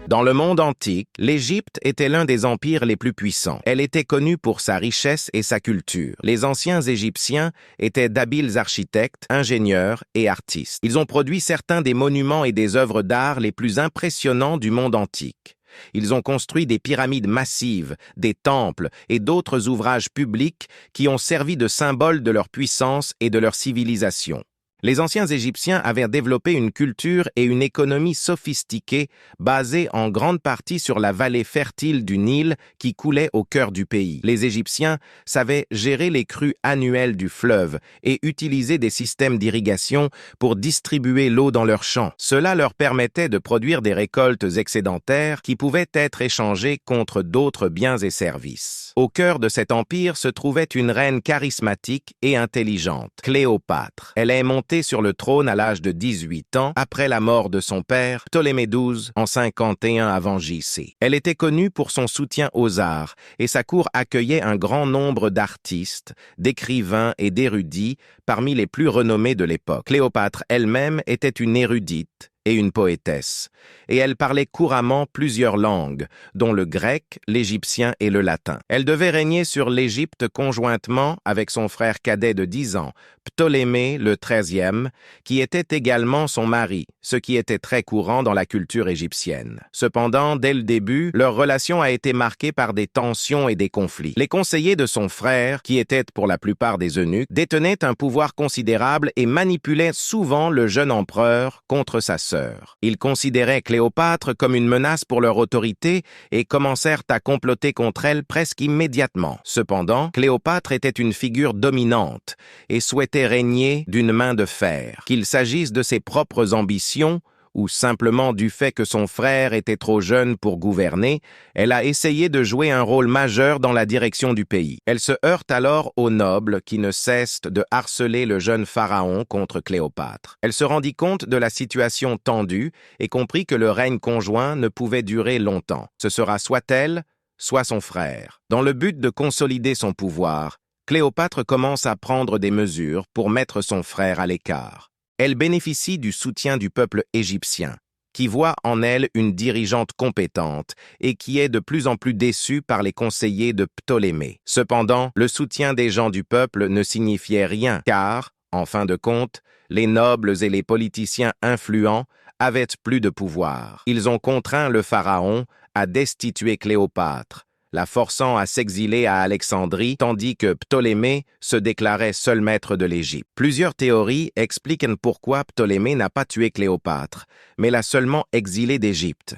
Dans le monde antique, l'Égypte était l'un des empires les plus puissants. Elle était connue pour sa richesse et sa culture. Les anciens Égyptiens étaient d'habiles architectes, ingénieurs et artistes. Ils ont produit certains des monuments et des œuvres d'art les plus impressionnants du monde antique. Ils ont construit des pyramides massives, des temples et d'autres ouvrages publics qui ont servi de symbole de leur puissance et de leur civilisation. Les anciens Égyptiens avaient développé une culture et une économie sophistiquées basées en grande partie sur la vallée fertile du Nil qui coulait au cœur du pays. Les Égyptiens savaient gérer les crues annuelles du fleuve et utiliser des systèmes d'irrigation pour distribuer l'eau dans leurs champs. Cela leur permettait de produire des récoltes excédentaires qui pouvaient être échangées contre d'autres biens et services. Au cœur de cet empire se trouvait une reine charismatique et intelligente, Cléopâtre. Elle est montée sur le trône à l'âge de 18 ans, après la mort de son père, Ptolémée XII, en 51 avant J.C. Elle était connue pour son soutien aux arts, et sa cour accueillait un grand nombre d'artistes, d'écrivains et d'érudits, parmi les plus renommés de l'époque. Cléopâtre elle-même était une érudite et une poétesse, et elle parlait couramment plusieurs langues, dont le grec, l'égyptien et le latin. Elle devait régner sur l'Égypte conjointement avec son frère cadet de 10 ans, Ptolémée le XIIIe, qui était également son mari, ce qui était très courant dans la culture égyptienne. Cependant, dès le début, leur relation a été marquée par des tensions et des conflits. Les conseillers de son frère, qui étaient pour la plupart des eunuques, détenaient un pouvoir considérable et manipulaient souvent le jeune empereur contre sa sœur. Ils considéraient Cléopâtre comme une menace pour leur autorité et commencèrent à comploter contre elle presque immédiatement. Cependant, Cléopâtre était une figure dominante et souhaitait régner d'une main de fer. Qu'il s'agisse de ses propres ambitions ou simplement du fait que son frère était trop jeune pour gouverner, elle a essayé de jouer un rôle majeur dans la direction du pays. Elle se heurte alors aux nobles qui ne cessent de harceler le jeune pharaon contre Cléopâtre. Elle se rendit compte de la situation tendue et comprit que le règne conjoint ne pouvait durer longtemps. Ce sera soit elle, soit son frère. Dans le but de consolider son pouvoir, Cléopâtre commence à prendre des mesures pour mettre son frère à l'écart. Elle bénéficie du soutien du peuple égyptien, qui voit en elle une dirigeante compétente et qui est de plus en plus déçue par les conseillers de Ptolémée. Cependant, le soutien des gens du peuple ne signifiait rien, car, en fin de compte, les nobles et les politiciens influents avaient plus de pouvoir. Ils ont contraint le pharaon à destituer Cléopâtre, la forçant à s'exiler à Alexandrie, tandis que Ptolémée se déclarait seul maître de l'Égypte. Plusieurs théories expliquent pourquoi Ptolémée n'a pas tué Cléopâtre, mais l'a seulement exilée d'Égypte.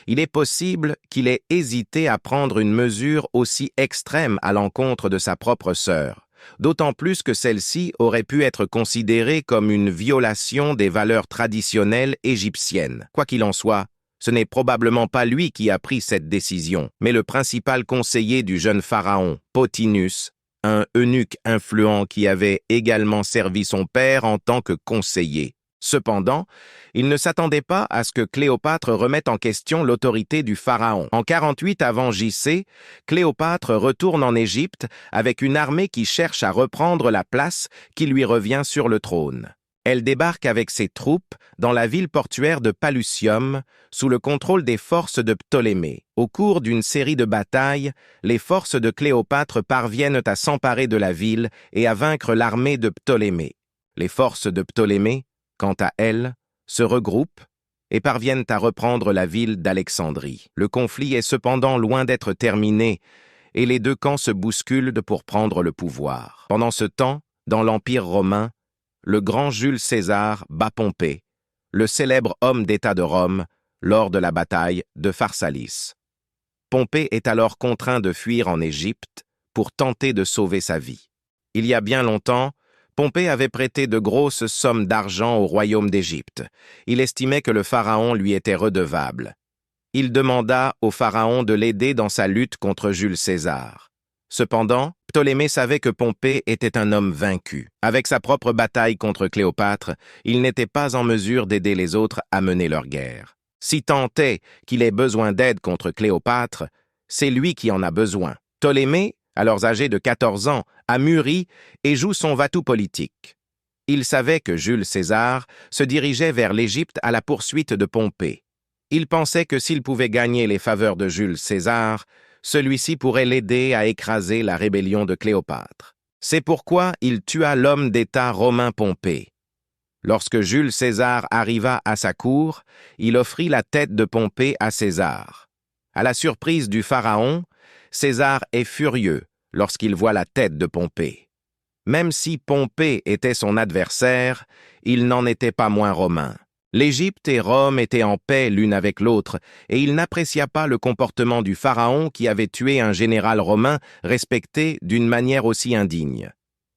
Il est possible qu'il ait hésité à prendre une mesure aussi extrême à l'encontre de sa propre sœur, d'autant plus que celle-ci aurait pu être considérée comme une violation des valeurs traditionnelles égyptiennes. Quoi qu'il en soit, ce n'est probablement pas lui qui a pris cette décision, mais le principal conseiller du jeune pharaon, Pothinus, un eunuque influent qui avait également servi son père en tant que conseiller. Cependant, il ne s'attendait pas à ce que Cléopâtre remette en question l'autorité du pharaon. En 48 avant J.C., Cléopâtre retourne en Égypte avec une armée qui cherche à reprendre la place qui lui revient sur le trône. Elle débarque avec ses troupes dans la ville portuaire de Pallusium, sous le contrôle des forces de Ptolémée. Au cours d'une série de batailles, les forces de Cléopâtre parviennent à s'emparer de la ville et à vaincre l'armée de Ptolémée. Les forces de Ptolémée, quant à elles, se regroupent et parviennent à reprendre la ville d'Alexandrie. Le conflit est cependant loin d'être terminé et les deux camps se bousculent pour prendre le pouvoir. Pendant ce temps, dans l'Empire romain, le grand Jules César bat Pompée, le célèbre homme d'État de Rome, lors de la bataille de Pharsalis. Pompée est alors contraint de fuir en Égypte pour tenter de sauver sa vie. Il y a bien longtemps, Pompée avait prêté de grosses sommes d'argent au royaume d'Égypte. Il estimait que le pharaon lui était redevable. Il demanda au pharaon de l'aider dans sa lutte contre Jules César. Cependant, Ptolémée savait que Pompée était un homme vaincu. Avec sa propre bataille contre Cléopâtre, il n'était pas en mesure d'aider les autres à mener leur guerre. Si tant est qu'il ait besoin d'aide contre Cléopâtre, c'est lui qui en a besoin. Ptolémée, alors âgé de 14 ans, a mûri et joue son va-tout politique. Il savait que Jules César se dirigeait vers l'Égypte à la poursuite de Pompée. Il pensait que s'il pouvait gagner les faveurs de Jules César, celui-ci pourrait l'aider à écraser la rébellion de Cléopâtre. C'est pourquoi il tua l'homme d'État romain Pompée. Lorsque Jules César arriva à sa cour, il offrit la tête de Pompée à César. À la surprise du pharaon, César est furieux lorsqu'il voit la tête de Pompée. Même si Pompée était son adversaire, il n'en était pas moins romain. L'Égypte et Rome étaient en paix l'une avec l'autre, et il n'apprécia pas le comportement du pharaon qui avait tué un général romain respecté d'une manière aussi indigne.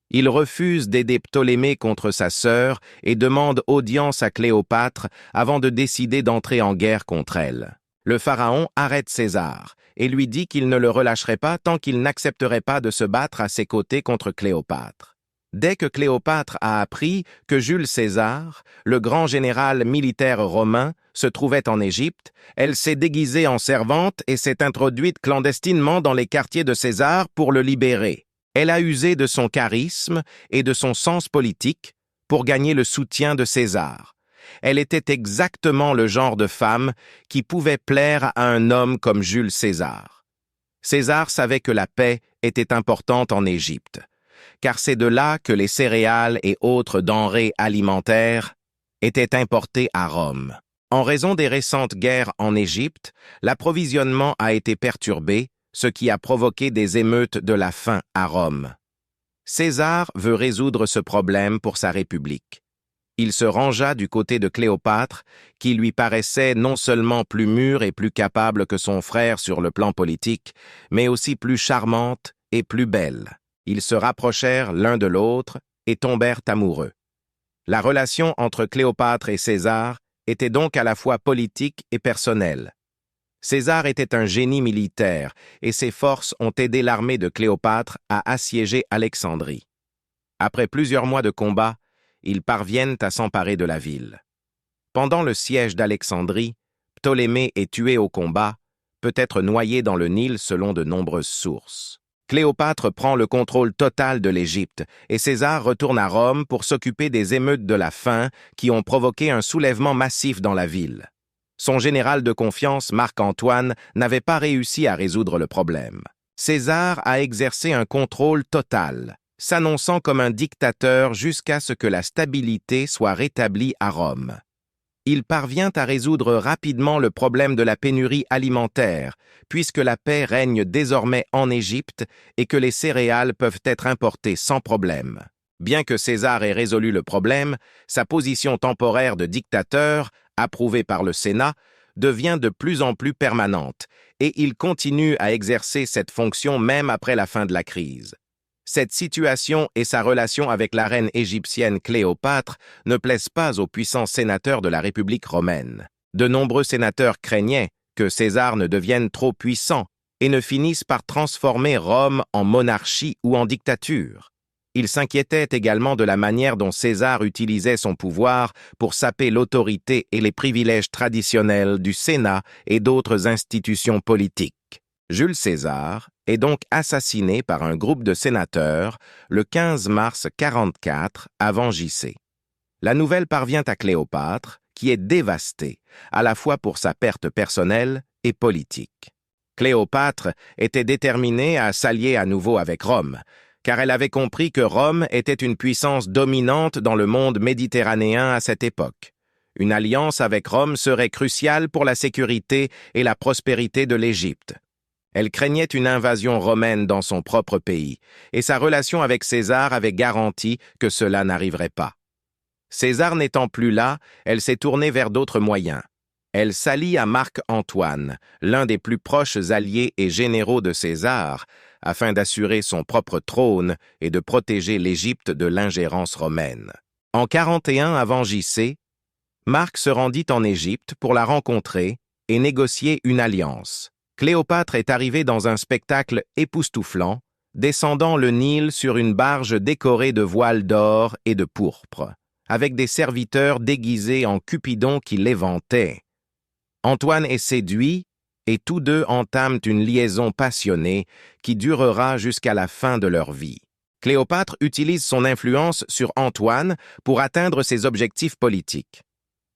Il refuse d'aider Ptolémée contre sa sœur et demande audience à Cléopâtre avant de décider d'entrer en guerre contre elle. Le pharaon arrête César et lui dit qu'il ne le relâcherait pas tant qu'il n'accepterait pas de se battre à ses côtés contre Cléopâtre. Dès que Cléopâtre a appris que Jules César, le grand général militaire romain, se trouvait en Égypte, elle s'est déguisée en servante et s'est introduite clandestinement dans les quartiers de César pour le libérer. Elle a usé de son charisme et de son sens politique pour gagner le soutien de César. Elle était exactement le genre de femme qui pouvait plaire à un homme comme Jules César. César savait que la paix était importante en Égypte, car c'est de là que les céréales et autres denrées alimentaires étaient importées à Rome. En raison des récentes guerres en Égypte, l'approvisionnement a été perturbé, ce qui a provoqué des émeutes de la faim à Rome. César veut résoudre ce problème pour sa République. Il se rangea du côté de Cléopâtre, qui lui paraissait non seulement plus mûre et plus capable que son frère sur le plan politique, mais aussi plus charmante et plus belle. Ils se rapprochèrent l'un de l'autre et tombèrent amoureux. La relation entre Cléopâtre et César était donc à la fois politique et personnelle. César était un génie militaire et ses forces ont aidé l'armée de Cléopâtre à assiéger Alexandrie. Après plusieurs mois de combat, ils parviennent à s'emparer de la ville. Pendant le siège d'Alexandrie, Ptolémée est tué au combat, peut-être noyé dans le Nil selon de nombreuses sources. Cléopâtre prend le contrôle total de l'Égypte et César retourne à Rome pour s'occuper des émeutes de la faim qui ont provoqué un soulèvement massif dans la ville. Son général de confiance, Marc-Antoine, n'avait pas réussi à résoudre le problème. César a exercé un contrôle total, s'annonçant comme un dictateur jusqu'à ce que la stabilité soit rétablie à Rome. Il parvient à résoudre rapidement le problème de la pénurie alimentaire, puisque la paix règne désormais en Égypte et que les céréales peuvent être importées sans problème. Bien que César ait résolu le problème, sa position temporaire de dictateur, approuvée par le Sénat, devient de plus en plus permanente, et il continue à exercer cette fonction même après la fin de la crise. Cette situation et sa relation avec la reine égyptienne Cléopâtre ne plaisent pas aux puissants sénateurs de la République romaine. De nombreux sénateurs craignaient que César ne devienne trop puissant et ne finisse par transformer Rome en monarchie ou en dictature. Ils s'inquiétaient également de la manière dont César utilisait son pouvoir pour saper l'autorité et les privilèges traditionnels du Sénat et d'autres institutions politiques. Jules César est donc assassiné par un groupe de sénateurs le 15 mars 44 avant J.C. La nouvelle parvient à Cléopâtre, qui est dévastée, à la fois pour sa perte personnelle et politique. Cléopâtre était déterminée à s'allier à nouveau avec Rome, car elle avait compris que Rome était une puissance dominante dans le monde méditerranéen à cette époque. Une alliance avec Rome serait cruciale pour la sécurité et la prospérité de l'Égypte. Elle craignait une invasion romaine dans son propre pays, et sa relation avec César avait garanti que cela n'arriverait pas. César n'étant plus là, elle s'est tournée vers d'autres moyens. Elle s'allie à Marc-Antoine, l'un des plus proches alliés et généraux de César, afin d'assurer son propre trône et de protéger l'Égypte de l'ingérence romaine. En 41 avant J.C., Marc se rendit en Égypte pour la rencontrer et négocier une alliance. Cléopâtre est arrivée dans un spectacle époustouflant, descendant le Nil sur une barge décorée de voiles d'or et de pourpre, avec des serviteurs déguisés en Cupidon qui l'éventaient. Antoine est séduit et tous deux entament une liaison passionnée qui durera jusqu'à la fin de leur vie. Cléopâtre utilise son influence sur Antoine pour atteindre ses objectifs politiques.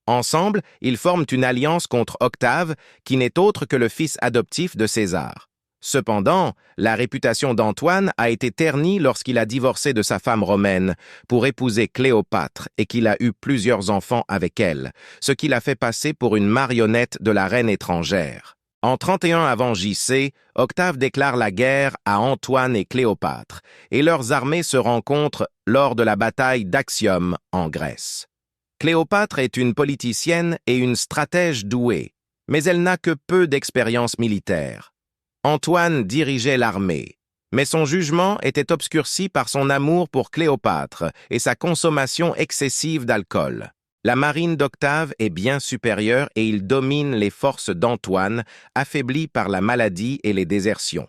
Ensemble, ils forment une alliance contre Octave, qui n'est autre que le fils adoptif de César. Cependant, la réputation d'Antoine a été ternie lorsqu'il a divorcé de sa femme romaine pour épouser Cléopâtre et qu'il a eu plusieurs enfants avec elle, ce qui l'a fait passer pour une marionnette de la reine étrangère. En 31 avant JC, Octave déclare la guerre à Antoine et Cléopâtre, et leurs armées se rencontrent lors de la bataille d'Actium en Grèce. Cléopâtre est une politicienne et une stratège douée, mais elle n'a que peu d'expérience militaire. Antoine dirigeait l'armée, mais son jugement était obscurci par son amour pour Cléopâtre et sa consommation excessive d'alcool. La marine d'Octave est bien supérieure et il domine les forces d'Antoine, affaiblies par la maladie et les désertions.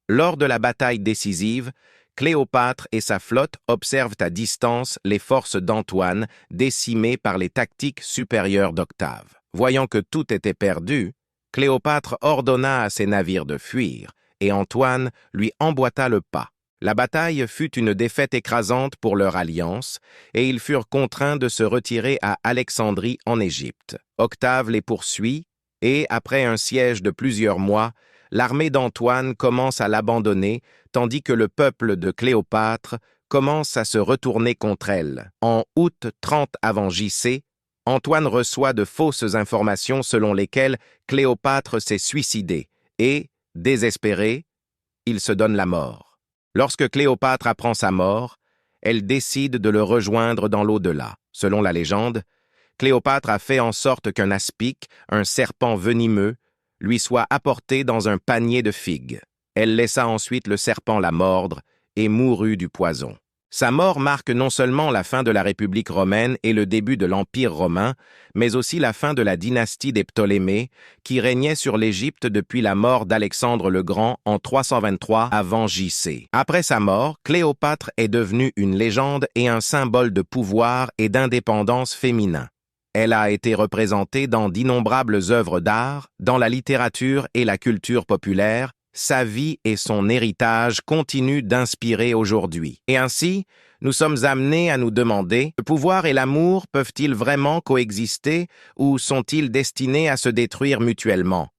Lors de la bataille décisive, Cléopâtre et sa flotte observent à distance les forces d'Antoine, décimées par les tactiques supérieures d'Octave. Voyant que tout était perdu, Cléopâtre ordonna à ses navires de fuir, et Antoine lui emboîta le pas. La bataille fut une défaite écrasante pour leur alliance, et ils furent contraints de se retirer à Alexandrie en Égypte. Octave les poursuit, et, après un siège de plusieurs mois, l'armée d'Antoine commence à l'abandonner, tandis que le peuple de Cléopâtre commence à se retourner contre elle. En août 30 avant JC, Antoine reçoit de fausses informations selon lesquelles Cléopâtre s'est suicidée et, désespérée, il se donne la mort. Lorsque Cléopâtre apprend sa mort, elle décide de le rejoindre dans l'au-delà. Selon la légende, Cléopâtre a fait en sorte qu'un aspic, un serpent venimeux, lui soit apporté dans un panier de figues. Elle laissa ensuite le serpent la mordre et mourut du poison. Sa mort marque non seulement la fin de la République romaine et le début de l'Empire romain, mais aussi la fin de la dynastie des Ptolémées, qui régnait sur l'Égypte depuis la mort d'Alexandre le Grand en 323 avant JC. Après sa mort, Cléopâtre est devenue une légende et un symbole de pouvoir et d'indépendance féminin. Elle a été représentée dans d'innombrables œuvres d'art, dans la littérature et la culture populaire. Sa vie et son héritage continuent d'inspirer aujourd'hui. Et ainsi, nous sommes amenés à nous demander, le pouvoir et l'amour peuvent-ils vraiment coexister ou sont-ils destinés à se détruire mutuellement?